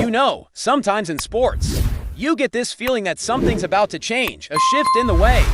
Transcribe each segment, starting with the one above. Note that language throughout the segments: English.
You know, sometimes in sports, you get this feeling that something's about to change, a shift in the way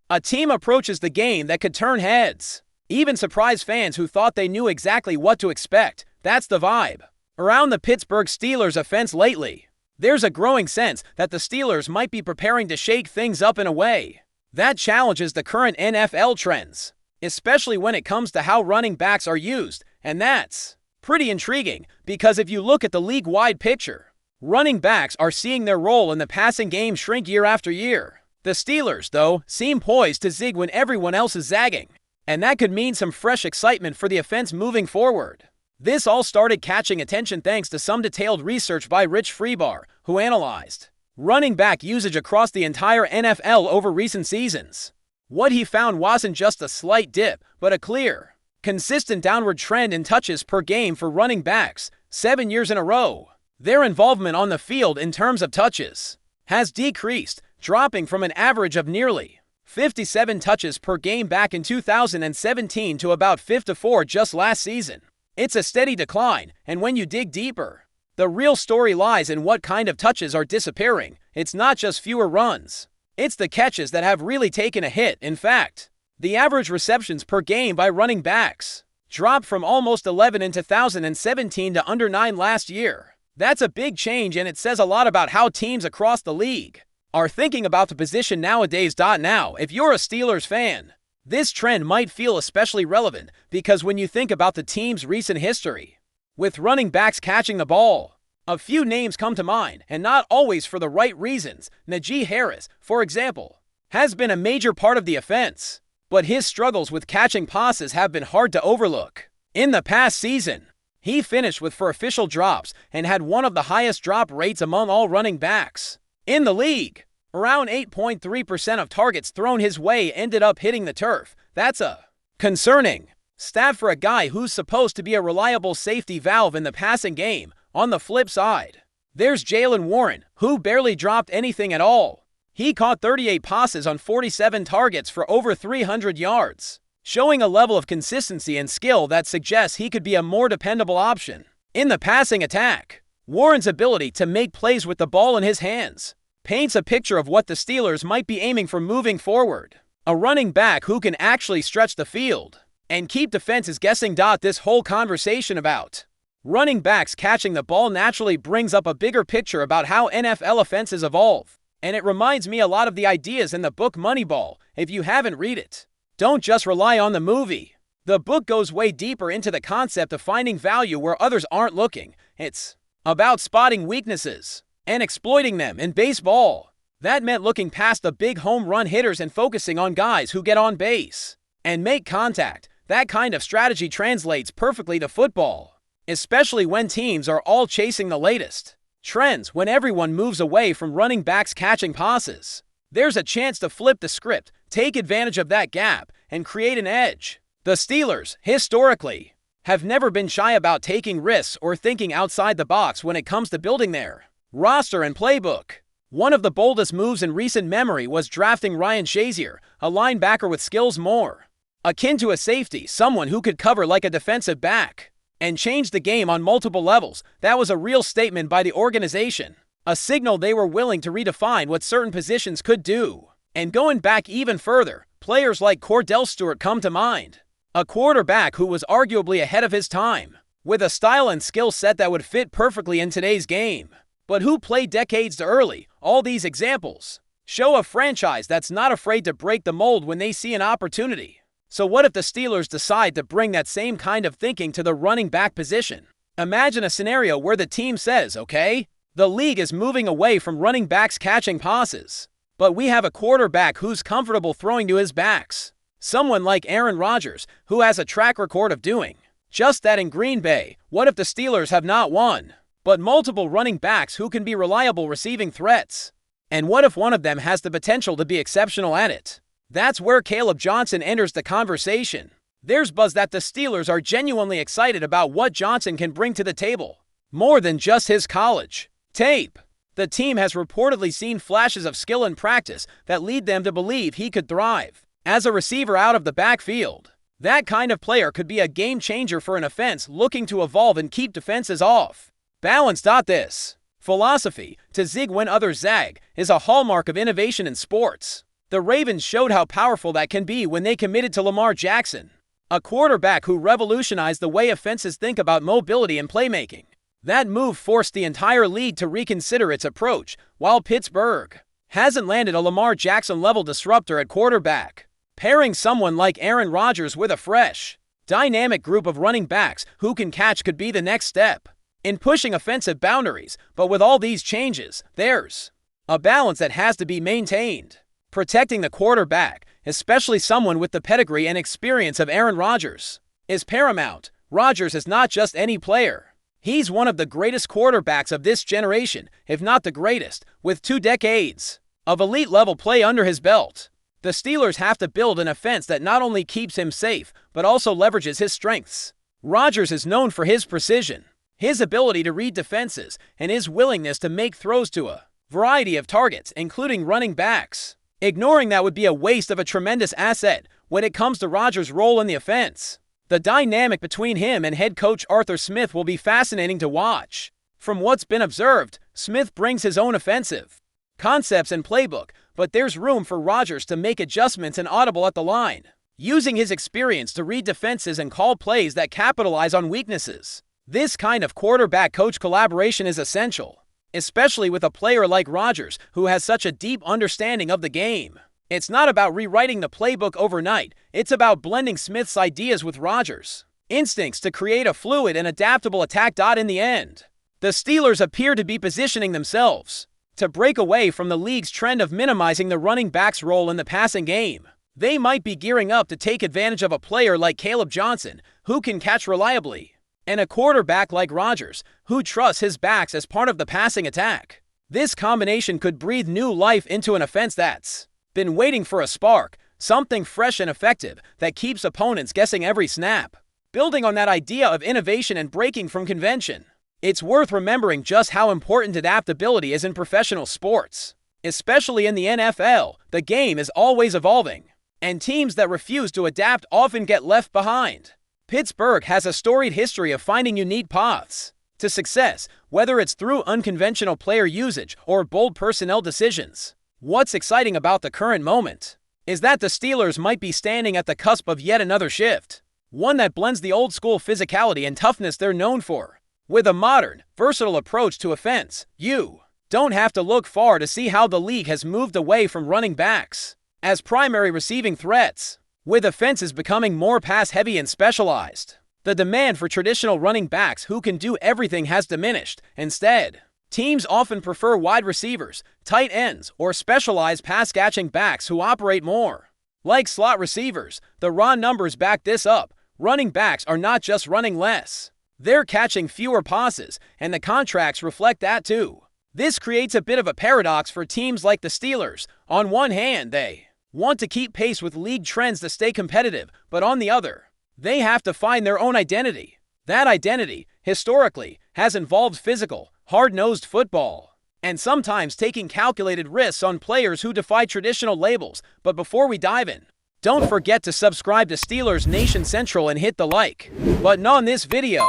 a team approaches the game that could turn heads. Even surprise fans who thought they knew exactly what to expect. That's the vibe around the Pittsburgh Steelers offense lately. There's a growing sense that the Steelers might be preparing to shake things up in a way that challenges the current NFL trends, especially when it comes to how running backs are used, and that's pretty intriguing because if you look at the league-wide picture, running backs are seeing their role in the passing game shrink year after year. The Steelers, though, seem poised to zig when everyone else is zagging, and that could mean some fresh excitement for the offense moving forward. This all started catching attention thanks to some detailed research by Rich Freebar, who analyzed running back usage across the entire NFL over recent seasons. What he found wasn't just a slight dip, but a clear, consistent downward trend in touches per game for running backs, 7 years in a row. Their involvement on the field in terms of touches has decreased, dropping from an average of nearly 57 touches per game back in 2017 to about 54 just last season. It's a steady decline, and when you dig deeper, the real story lies in what kind of touches are disappearing. It's not just fewer runs. It's the catches that have really taken a hit. In fact, the average receptions per game by running backs dropped from almost 11 in 2017 to under 9 last year. That's a big change, and it says a lot about how teams across the league are thinking about the position nowadays. Now, if you're a Steelers fan, this trend might feel especially relevant because when you think about the team's recent history with running backs catching the ball, a few names come to mind, and not always for the right reasons. Najee Harris, for example, has been a major part of the offense, but his struggles with catching passes have been hard to overlook. In the past season, he finished with 4 official drops and had one of the highest drop rates among all running backs in the league. Around 8.3% of targets thrown his way ended up hitting the turf. That's a concerning stat for a guy who's supposed to be a reliable safety valve in the passing game. On the flip side, there's Jaylen Warren, who barely dropped anything at all. He caught 38 passes on 47 targets for over 300 yards, showing a level of consistency and skill that suggests he could be a more dependable option in the passing attack. Warren's ability to make plays with the ball in his hands paints a picture of what the Steelers might be aiming for moving forward. A running back who can actually stretch the field and keep defenses guessing. This whole conversation about running backs catching the ball naturally brings up a bigger picture about how NFL offenses evolve. And it reminds me a lot of the ideas in the book Moneyball. If you haven't read it, don't just rely on the movie. The book goes way deeper into the concept of finding value where others aren't looking. It's about spotting weaknesses and exploiting them. In baseball, that meant looking past the big home run hitters and focusing on guys who get on base and make contact. That kind of strategy translates perfectly to football, especially when teams are all chasing the latest trends. When everyone moves away from running backs catching passes, there's a chance to flip the script, take advantage of that gap, and create an edge. The Steelers, historically, have never been shy about taking risks or thinking outside the box when it comes to building their roster and playbook. One of the boldest moves in recent memory was drafting Ryan Shazier, a linebacker with skills more akin to a safety, someone who could cover like a defensive back and change the game on multiple levels. That was a real statement by the organization, a signal they were willing to redefine what certain positions could do. And going back even further, players like Cordell Stewart come to mind, a quarterback who was arguably ahead of his time, with a style and skill set that would fit perfectly in today's game, but who played decades too early. All these examples show a franchise that's not afraid to break the mold when they see an opportunity. So what if the Steelers decide to bring that same kind of thinking to the running back position? Imagine a scenario where the team says, okay, the league is moving away from running backs catching passes, but we have a quarterback who's comfortable throwing to his backs. Someone like Aaron Rodgers, who has a track record of doing just that in Green Bay. What if the Steelers have not one, but multiple running backs who can be reliable receiving threats? And what if one of them has the potential to be exceptional at it? That's where Caleb Johnson enters the conversation. There's buzz that the Steelers are genuinely excited about what Johnson can bring to the table, more than just his college tape. The team has reportedly seen flashes of skill in practice that lead them to believe he could thrive as a receiver out of the backfield. That kind of player could be a game changer for an offense looking to evolve and keep defenses off balance. This philosophy, to zig when others zag, is a hallmark of innovation in sports. The Ravens showed how powerful that can be when they committed to Lamar Jackson, a quarterback who revolutionized the way offenses think about mobility and playmaking. That move forced the entire league to reconsider its approach, while Pittsburgh hasn't landed a Lamar Jackson-level disruptor at quarterback. Pairing someone like Aaron Rodgers with a fresh, dynamic group of running backs who can catch could be the next step in pushing offensive boundaries, but with all these changes, there's a balance that has to be maintained. Protecting the quarterback, especially someone with the pedigree and experience of Aaron Rodgers, is paramount. Rodgers is not just any player. He's one of the greatest quarterbacks of this generation, if not the greatest, with 2 decades of elite-level play under his belt. The Steelers have to build an offense that not only keeps him safe, but also leverages his strengths. Rodgers is known for his precision, his ability to read defenses, and his willingness to make throws to a variety of targets, including running backs. Ignoring that would be a waste of a tremendous asset when it comes to Rodgers' role in the offense. The dynamic between him and head coach Arthur Smith will be fascinating to watch. From what's been observed, Smith brings his own offensive concepts and playbook, but there's room for Rodgers to make adjustments and audible at the line, using his experience to read defenses and call plays that capitalize on weaknesses. This kind of quarterback-coach collaboration is essential, especially with a player like Rodgers who has such a deep understanding of the game. It's not about rewriting the playbook overnight, it's about blending Smith's ideas with Rodgers' instincts to create a fluid and adaptable attack. In the end, the Steelers appear to be positioning themselves to break away from the league's trend of minimizing the running back's role in the passing game. They might be gearing up to take advantage of a player like Caleb Johnson, who can catch reliably, and a quarterback like Rodgers, who trusts his backs as part of the passing attack. This combination could breathe new life into an offense that's been waiting for a spark, something fresh and effective that keeps opponents guessing every snap. Building on that idea of innovation and breaking from convention, it's worth remembering just how important adaptability is in professional sports. Especially in the NFL, the game is always evolving, and teams that refuse to adapt often get left behind. Pittsburgh has a storied history of finding unique paths to success, whether it's through unconventional player usage or bold personnel decisions. What's exciting about the current moment is that the Steelers might be standing at the cusp of yet another shift, one that blends the old-school physicality and toughness they're known for with a modern, versatile approach to offense. You don't have to look far to see how the league has moved away from running backs as primary receiving threats, with offenses becoming more pass-heavy and specialized. The demand for traditional running backs who can do everything has diminished. Instead, teams often prefer wide receivers, tight ends, or specialized pass-catching backs who operate more like slot receivers. The raw numbers back this up. Running backs are not just running less, they're catching fewer passes, and the contracts reflect that too. This creates a bit of a paradox for teams like the Steelers. On one hand, they want to keep pace with league trends to stay competitive, but on the other, they have to find their own identity. That identity, historically, has involved physical, hard-nosed football, and sometimes taking calculated risks on players who defy traditional labels. But before we dive in, don't forget to subscribe to Steelers Nation Central and hit the like button on this video.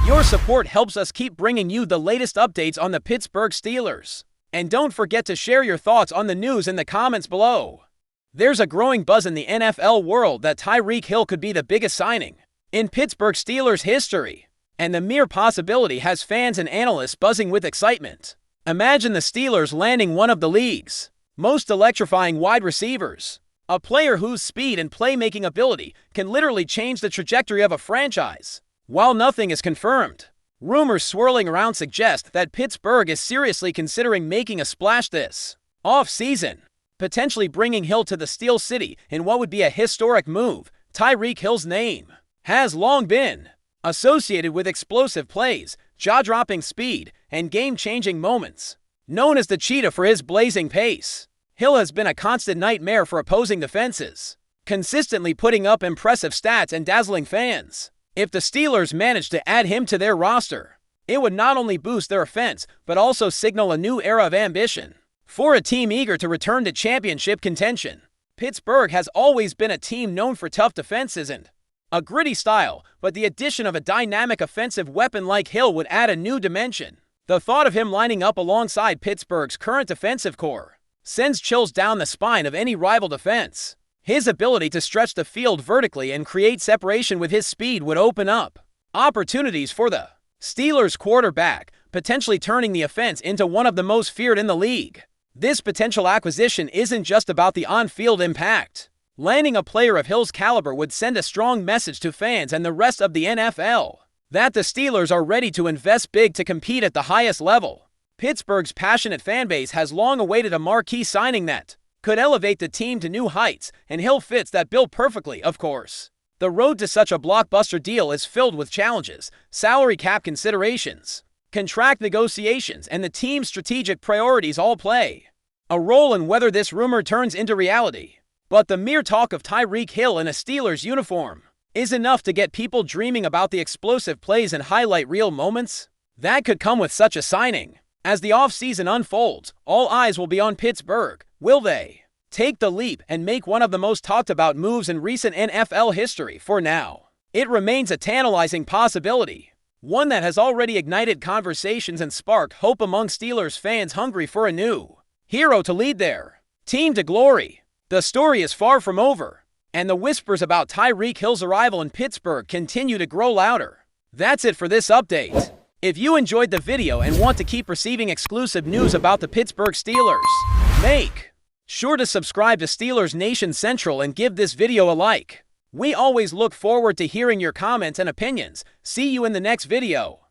Your support helps us keep bringing you the latest updates on the Pittsburgh Steelers. And don't forget to share your thoughts on the news in the comments below. There's a growing buzz in the NFL world that Tyreek Hill could be the biggest signing in Pittsburgh Steelers history, and the mere possibility has fans and analysts buzzing with excitement. Imagine the Steelers landing one of the league's most electrifying wide receivers, a player whose speed and playmaking ability can literally change the trajectory of a franchise. While nothing is confirmed, rumors swirling around suggest that Pittsburgh is seriously considering making a splash this off-season, potentially bringing Hill to the Steel City in what would be a historic move. Tyreek Hill's name has long been associated with explosive plays, jaw-dropping speed, and game-changing moments. Known as the Cheetah for his blazing pace, Hill has been a constant nightmare for opposing defenses, consistently putting up impressive stats and dazzling fans. If the Steelers managed to add him to their roster, it would not only boost their offense, but also signal a new era of ambition for a team eager to return to championship contention. Pittsburgh has always been a team known for tough defenses and a gritty style, but the addition of a dynamic offensive weapon like Hill would add a new dimension The thought of him lining up alongside Pittsburgh's current defensive core sends chills down the spine of any rival defense. His ability to stretch the field vertically and create separation with his speed would open up opportunities for the Steelers quarterback, potentially turning the offense into one of the most feared in the league. This potential acquisition isn't just about the on-field impact. Landing a player of Hill's caliber would send a strong message to fans and the rest of the NFL that the Steelers are ready to invest big to compete at the highest level. Pittsburgh's passionate fanbase has long awaited a marquee signing that could elevate the team to new heights, and Hill fits that bill perfectly, of course. The road to such a blockbuster deal is filled with challenges, salary cap considerations, contract negotiations, and the team's strategic priorities all play a role in whether this rumor turns into reality. But the mere talk of Tyreek Hill in a Steelers uniform is enough to get people dreaming about the explosive plays and highlight reel moments that could come with such a signing. As the offseason unfolds, all eyes will be on Pittsburgh. Will they take the leap and make one of the most talked about moves in recent NFL history? For now, it remains a tantalizing possibility, one that has already ignited conversations and sparked hope among Steelers fans hungry for a new hero to lead their team to glory. The story is far from over, and the whispers about Tyreek Hill's arrival in Pittsburgh continue to grow louder. That's it for this update. If you enjoyed the video and want to keep receiving exclusive news about the Pittsburgh Steelers, make sure to subscribe to Steelers Nation Central and give this video a like. We always look forward to hearing your comments and opinions. See you in the next video.